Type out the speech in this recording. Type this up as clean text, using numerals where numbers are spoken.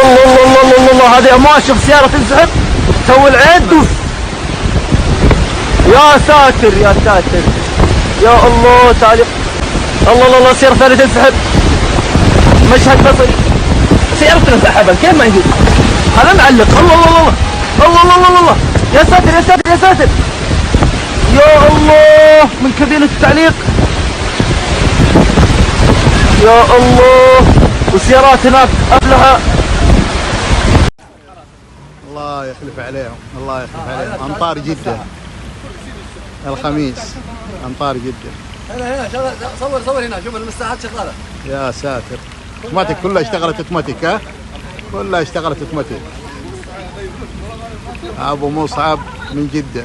الله الله الله الله، هذه ما اشوف سياره تنسحب تو العين دوس. يا ساتر يا ساتر يا الله. تعليق الله الله الله، سياره ثانيه تنسحب. مشهد بصري، سيارتنا انسحبت كيف ما يجوز؟ هذا معلق. الله الله الله الله الله الله الله، يا ساتر يا ساتر يا ساتر يا الله. من كابينة التعليق يا الله، والسيارات هناك قبلها. الله يخلف عليهم، الله يخلف عليهم. امطار جدة الخميس، امطار جدة. هنا صور هنا، شوف المساحات شغالة. يا ساتر، اوتوماتيك كلها اشتغلت اوتوماتيك. ها كلها اشتغلت اوتوماتيك. ابو مصعب من جدة.